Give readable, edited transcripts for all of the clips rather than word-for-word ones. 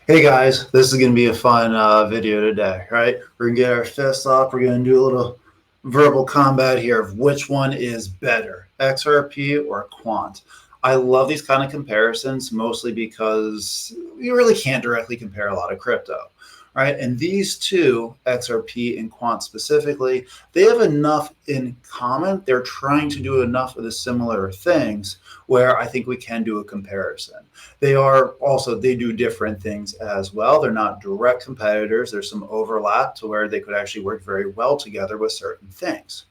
Hey guys, this is going to be a fun video today, right? We're going to get our fists up. We're going to do a little verbal combat here of which one is better, XRP or Quant. I love these kind of comparisons mostly because you really can't directly compare a lot of crypto, right? And these two, XRP and Quant specifically, they have enough in common. They're trying to do enough of the similar things where I think we can do a comparison. They do different things as well. They're not direct competitors. There's some overlap to where they could actually work very well together with certain things.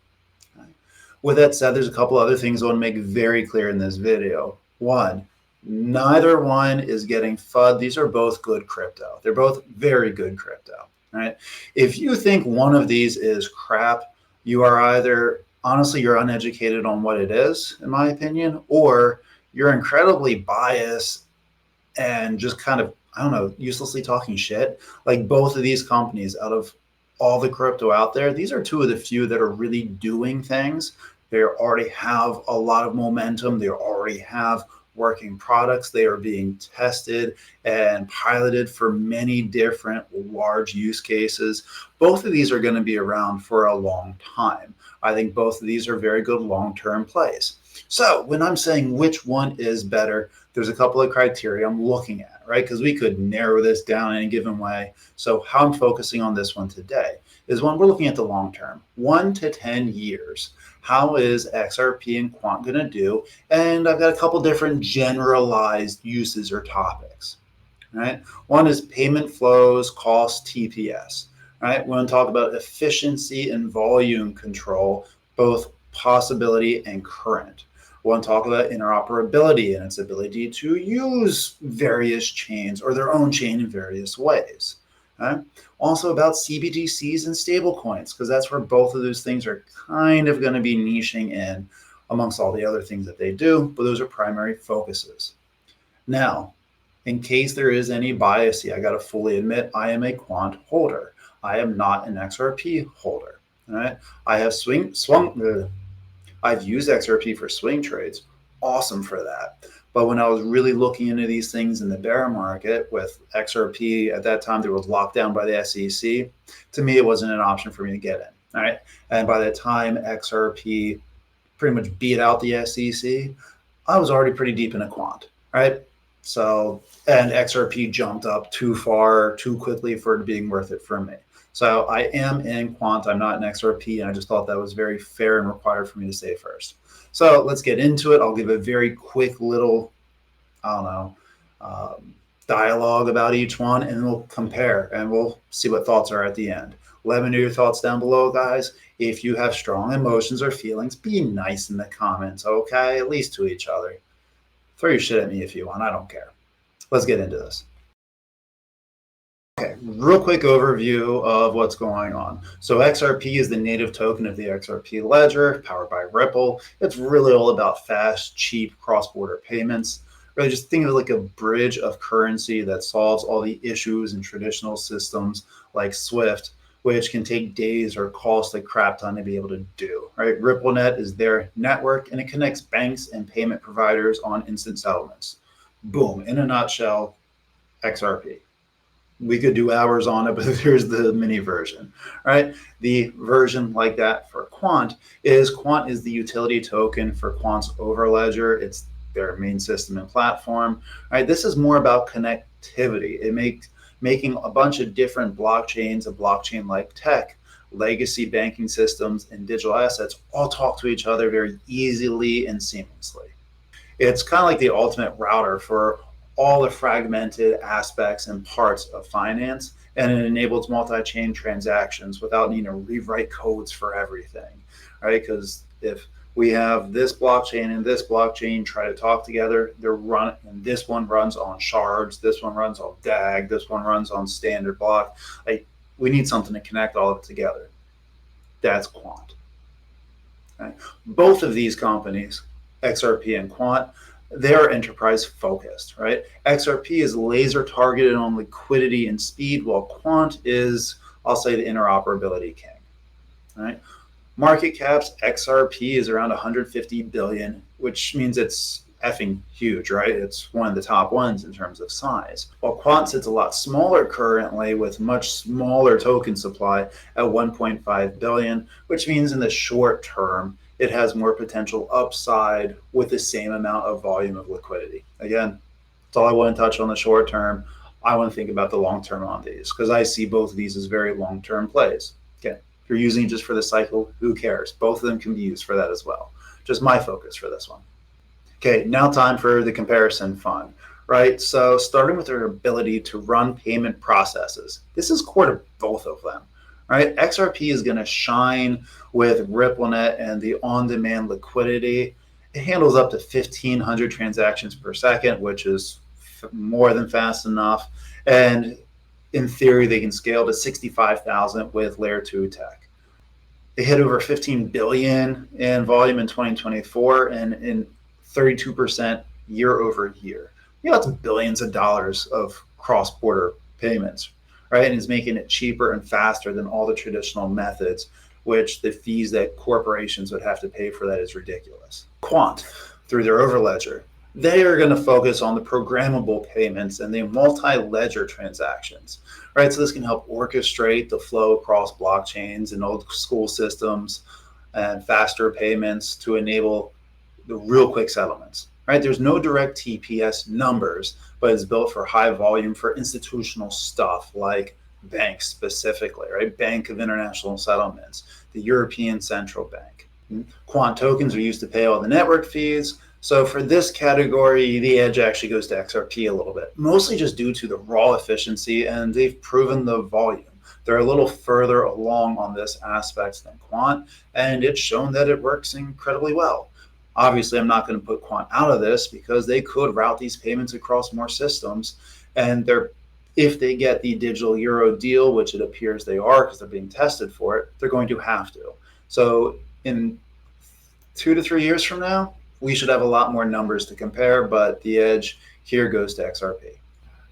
With that said, there's a couple other things I want to make very clear in this video. One, neither one is getting FUD. These are both good crypto. They're both very good crypto, right? If you think one of these is crap, you are either, honestly, you're uneducated on what it is, in my opinion, or you're incredibly biased and just kind of, I don't know, uselessly talking shit. Like both of these companies, out of all the crypto out there, these are two of the few that are really doing things. They already have a lot of momentum. They already have working products. They are being tested and piloted for many different large use cases. Both of these are going to be around for a long time. I think both of these are very good long-term plays. So when I'm saying which one is better, there's a couple of criteria I'm looking at, right? Because we could narrow this down in a given way. So how I'm focusing on this one today is when we're looking at the long term, 1 to 10 years. How is XRP and Quant going to do? And I've got a couple different generalized uses or topics, right? One is payment flows, cost, TPS, right? We're going to talk about efficiency and volume control, both possibility and current. We want to talk about interoperability and its ability to use various chains or their own chain in various ways. Okay? Also about CBDCs and stablecoins, because that's where both of those things are kind of going to be niching in amongst all the other things that they do, but those are primary focuses. Now, in case there is any bias here, I got to fully admit I am a quant holder. I am not an XRP holder. All right, I have I've used XRP for swing trades. Awesome for that. But when I was really looking into these things in the bear market with XRP, at that time there was locked down by the SEC. To me, it wasn't an option for me to get in. All right. And by the time XRP pretty much beat out the SEC, I was already pretty deep in a quant. Right. So, and XRP jumped up too far, too quickly for it being worth it for me. So I am in Quant. I'm not in XRP, and I just thought that was very fair and required for me to say first. So let's get into it. I'll give a very quick little, I don't know, dialogue about each one, and we'll compare, and we'll see what thoughts are at the end. Let me know your thoughts down below, guys. If you have strong emotions or feelings, be nice in the comments, okay? At least to each other. Throw your shit at me if you want. I don't care. Let's get into this. Okay, real quick overview of what's going on. So XRP is the native token of the XRP ledger, powered by Ripple. It's really all about fast, cheap cross-border payments. Really just think of it like a bridge of currency that solves all the issues in traditional systems like SWIFT, which can take days or cost a crap ton to be able to do, right? RippleNet is their network, and it connects banks and payment providers on instant settlements. Boom, in a nutshell, XRP. We could do hours on it, but here's the mini version, right? The version like that for Quant is the utility token for Quant's overledger. It's their main system and platform, right? This is more about connectivity. It makes making a bunch of different blockchains, a blockchain-like tech, legacy banking systems, and digital assets all talk to each other very easily and seamlessly. It's kind of like the ultimate router for all the fragmented aspects and parts of finance, and it enables multi-chain transactions without needing to rewrite codes for everything, right? Because if we have this blockchain and this blockchain try to talk together, and this one runs on shards, this one runs on DAG, this one runs on standard block. Like, we need something to connect all of it together. That's Quant. Right? Both of these companies, XRP and Quant, they're enterprise focused, right? XRP is laser targeted on liquidity and speed, while Quant is, I'll say, the interoperability king, right? Market caps, XRP is around 150 billion, which means it's effing huge, right? It's one of the top ones in terms of size. While Quant sits a lot smaller currently with much smaller token supply at 1.5 billion, which means in the short term, it has more potential upside with the same amount of volume of liquidity. Again, that's all I want to touch on the short term. I want to think about the long term on these because I see both of these as very long term plays. Okay, if you're using it just for the cycle, who cares? Both of them can be used for that as well. Just my focus for this one. Okay, now time for the comparison fund, right? So starting with their ability to run payment processes. This is core to both of them, right? XRP is going to shine with RippleNet and the on-demand liquidity. It handles up to 1,500 transactions per second, which is more than fast enough. And in theory, they can scale to 65,000 with layer 2 tech. They hit over 15 billion in volume in 2024 and in 32% year over year. That's billions of dollars of cross-border payments, right? And it's making it cheaper and faster than all the traditional methods, which the fees that corporations would have to pay for that is ridiculous. Quant, through their overledger, they are going to focus on the programmable payments and the multi-ledger transactions, right? So this can help orchestrate the flow across blockchains and old school systems and faster payments to enable the real quick settlements, right? There's no direct TPS numbers, but it's built for high volume for institutional stuff like banks specifically, right? Bank of International Settlements, the European Central Bank. Quant tokens are used to pay all the network fees. So for this category, the edge actually goes to XRP a little bit, mostly just due to the raw efficiency, and they've proven the volume. They're a little further along on this aspect than Quant, and it's shown that it works incredibly well. Obviously, I'm not going to put Quant out of this because they could route these payments across more systems, and if they get the digital euro deal, which it appears they are because they're being tested for it, they're going to have to. So in 2 to 3 years from now, we should have a lot more numbers to compare, but the edge here goes to XRP.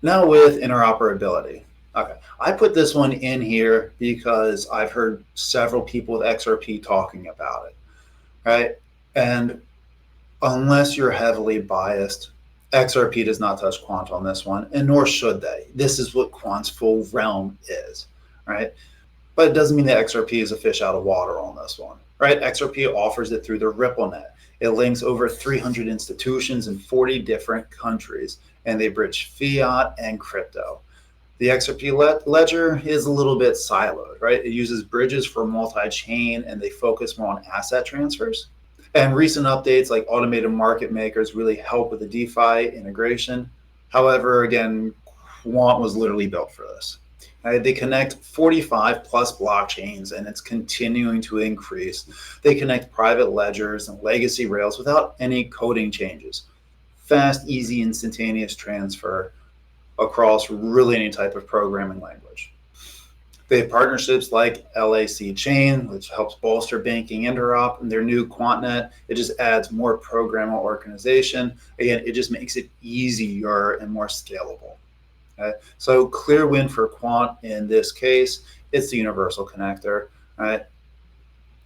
Now with interoperability. Okay, I put this one in here because I've heard several people with XRP talking about it, right? And unless you're heavily biased, XRP does not touch Quant on this one, and nor should they. This is what Quant's full realm is, right? But it doesn't mean that XRP is a fish out of water on this one, right? XRP offers it through the RippleNet. It links over 300 institutions in 40 different countries, and they bridge fiat and crypto. The XRP ledger is a little bit siloed, right? It uses bridges for multi-chain, and they focus more on asset transfers. And recent updates like automated market makers really help with the DeFi integration. However, again, Quant was literally built for this. They connect 45 plus blockchains, and it's continuing to increase. They connect private ledgers and legacy rails without any coding changes. Fast, easy, instantaneous transfer across really any type of programming language. They have partnerships like LAC Chain, which helps bolster banking interop, and their new QuantNet. It just adds more programmable organization. Again, it just makes it easier and more scalable. Okay? So clear win for Quant in this case. It's the universal connector. Right?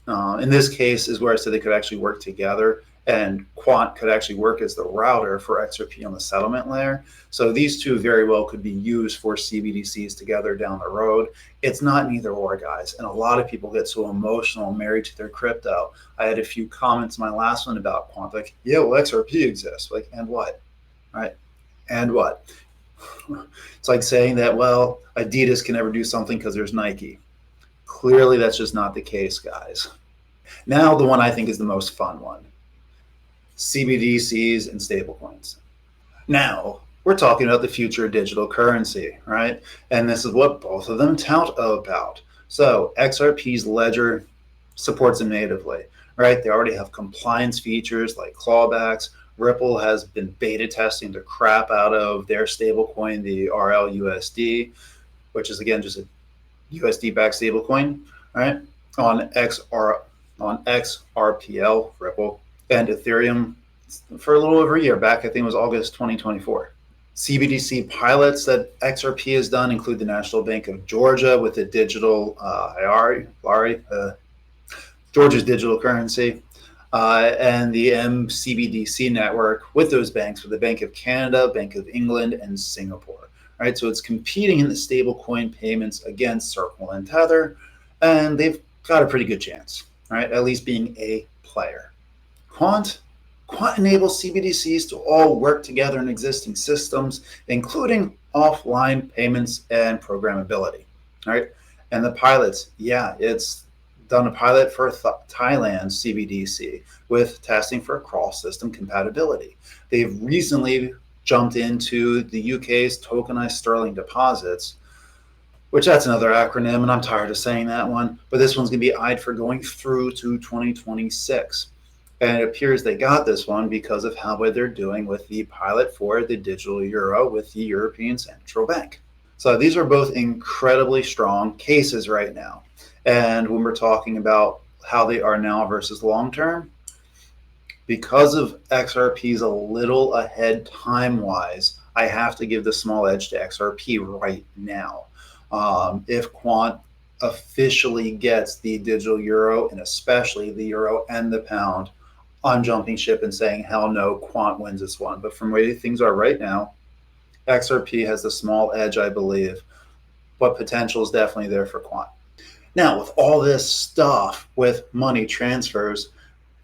In this case is where I said they could actually work together, and Quant could actually work as the router for XRP on the settlement layer. So these two very well could be used for CBDCs together down the road. It's not an either or, guys. And a lot of people get so emotional and married to their crypto. I had a few comments in my last one about Quant, like, yeah, well, XRP exists. Like, and what? Right? And what? It's like saying that, well, Adidas can never do something because there's Nike. Clearly, that's just not the case, guys. Now, the one I think is the most fun one. CBDCs and stablecoins. Now, we're talking about the future of digital currency, right? And this is what both of them tout about. So XRP's ledger supports them natively, right? They already have compliance features like clawbacks. Ripple has been beta testing the crap out of their stablecoin, the RLUSD, which is again just a USD-backed stablecoin, right? On XRPL, Ripple, and Ethereum for a little over a year back. I think it was August 2024. CBDC pilots that XRP has done include the National Bank of Georgia with the digital Georgia's digital currency. and the MCBDC network with those banks, with the Bank of Canada, Bank of England, and Singapore. Right, so it's competing in the stablecoin payments against Circle and Tether, and they've got a pretty good chance, right? At least being a player. Quant enables CBDCs to all work together in existing systems, including offline payments and programmability, right? And the pilots, yeah, it's done a pilot for Thailand CBDC with testing for cross-system compatibility. They've recently jumped into the UK's tokenized sterling deposits, which that's another acronym, and I'm tired of saying that one, but this one's going to be eyed for going through to 2026. And it appears they got this one because of how well they're doing with the pilot for the digital euro with the European Central Bank. So these are both incredibly strong cases right now. And when we're talking about how they are now versus long term, because of XRP's a little ahead time-wise, I have to give the small edge to XRP right now. If Quant officially gets the digital euro, and especially the euro and the pound, I'm jumping ship and saying, hell no, Quant wins this one. But from where things are right now, XRP has the small edge, I believe, but potential is definitely there for Quant. Now, with all this stuff with money transfers,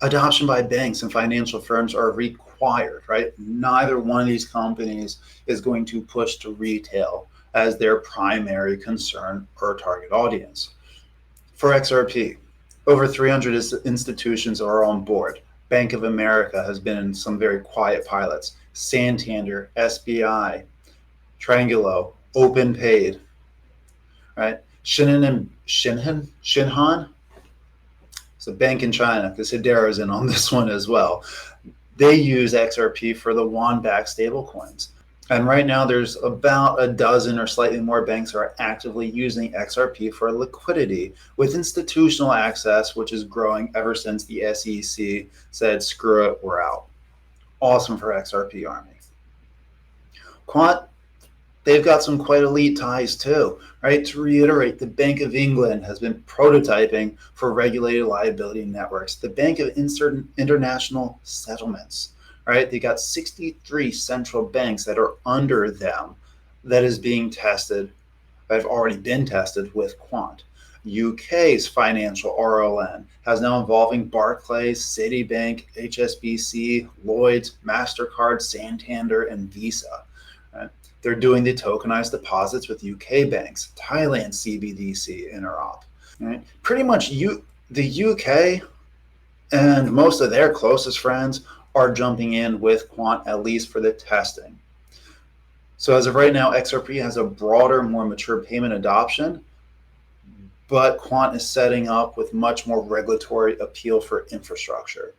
adoption by banks and financial firms are required, right? Neither one of these companies is going to push to retail as their primary concern or target audience. For XRP, over 300 institutions are on board. Bank of America has been in some very quiet pilots. Santander, SBI, Triangulo, OpenPaid, right? Shinhan, it's a bank in China, because Hedera's in on this one as well. They use XRP for the yuan-backed stablecoins. And right now there's about a dozen or slightly more banks that are actively using XRP for liquidity with institutional access, which is growing ever since the SEC said, screw it, we're out. Awesome for XRP Army. Quant, they've got some quite elite ties too, right? To reiterate, the Bank of England has been prototyping for regulated liability networks. The Bank of International Settlements, right? They got 63 central banks that are under them that is being tested, that have already been tested with Quant. UK's financial RLN has now involving Barclays, Citibank, HSBC, Lloyds, MasterCard, Santander, and Visa. Right? They're doing the tokenized deposits with UK banks, Thailand CBDC interop. Right? Pretty much the UK and most of their closest friends are jumping in with Quant, at least for the testing. So as of right now, XRP has a broader, more mature payment adoption, but Quant is setting up with much more regulatory appeal for infrastructure.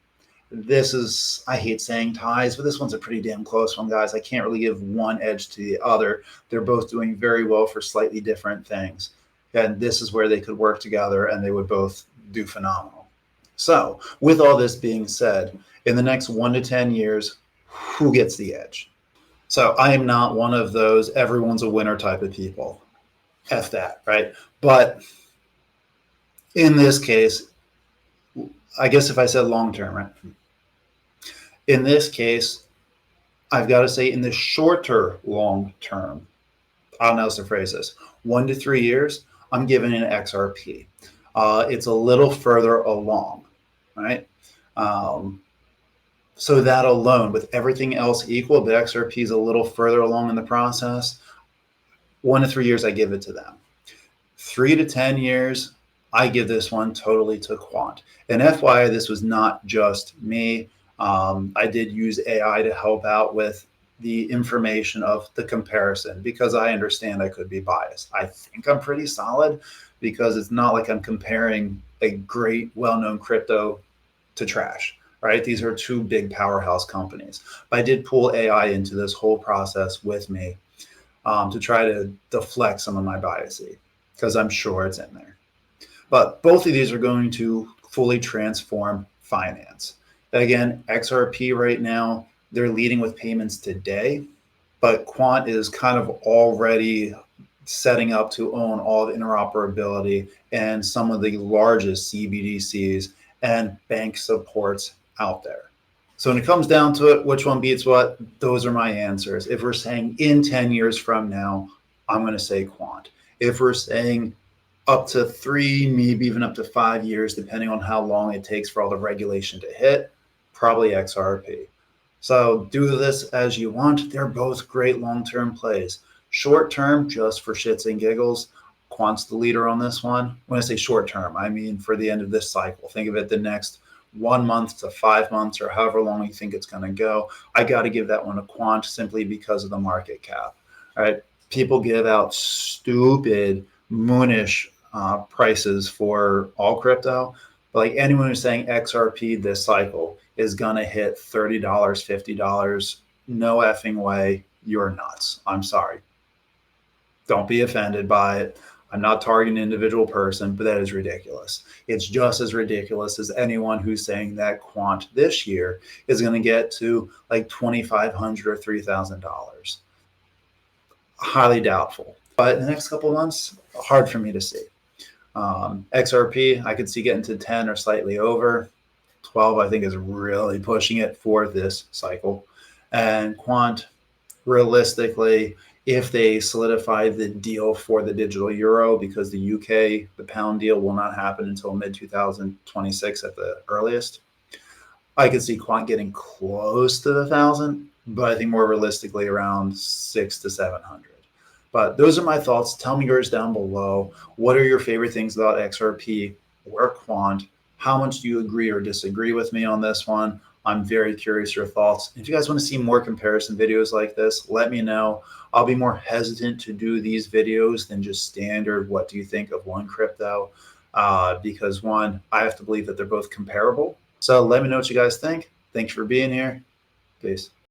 This is, I hate saying ties, but this one's a pretty damn close one, guys. I can't really give one edge to the other. They're both doing very well for slightly different things. And this is where they could work together and they would both do phenomenal. So with all this being said, in the next 1 to 10 years, who gets the edge? So I am not one of those everyone's a winner type of people. F that, right? But in this case, I guess if I said long term, right? In this case, I've got to say in the shorter long term, I don't know how to phrase this, 1 to 3 years, I'm giving an XRP. It's a little further along, right? So that alone, with everything else equal, but XRP is a little further along in the process. 1 to 3 years, I give it to them. 3 to 10 years, I give this one totally to Quant. And FYI, this was not just me. I did use AI to help out with the information of the comparison because I understand I could be biased. I think I'm pretty solid because it's not like I'm comparing a great, well-known crypto to trash, right? These are two big powerhouse companies. But I did pull AI into this whole process with me to try to deflect some of my biases because I'm sure it's in there. But both of these are going to fully transform finance. Again, XRP right now, they're leading with payments today, but Quant is kind of already setting up to own all the interoperability and some of the largest CBDCs and bank supports out there. So when it comes down to it, which one beats what? Those are my answers. If we're saying in 10 years from now, I'm going to say Quant. If we're saying up to 3, maybe even up to 5 years, depending on how long it takes for all the regulation to hit, probably XRP. So do this as you want. They're both great long-term plays. Short term, just for shits and giggles, Quant's the leader on this one. When I say short term, I mean for the end of this cycle. Think of it the next 1 month to 5 months or however long you think it's going to go. I got to give that one to Quant simply because of the market cap. All right. People give out stupid moonish prices for all crypto. But like anyone who's saying XRP this cycle is going to hit $30, $50, no effing way. You're nuts. I'm sorry. Don't be offended by it. I'm not targeting an individual person, but that is ridiculous. It's just as ridiculous as anyone who's saying that Quant this year is going to get to like $2,500 or $3,000. Highly doubtful. But in the next couple of months, hard for me to see. XRP, I could see getting to 10 or slightly over. 12, I think, is really pushing it for this cycle. And Quant, realistically, if they solidify the deal for the digital euro, because the UK, the pound deal will not happen until mid-2026 at the earliest, I could see Quant getting close to the 1,000, but I think more realistically around 600 to 700. But those are my thoughts. Tell me yours down below. What are your favorite things about XRP or Quant? How much do you agree or disagree with me on this one? I'm very curious your thoughts. If you guys want to see more comparison videos like this, let me know. I'll be more hesitant to do these videos than just standard what do you think of one crypto, because one, I have to believe that they're both comparable. So let me know what you guys think. Thanks for being here. Peace.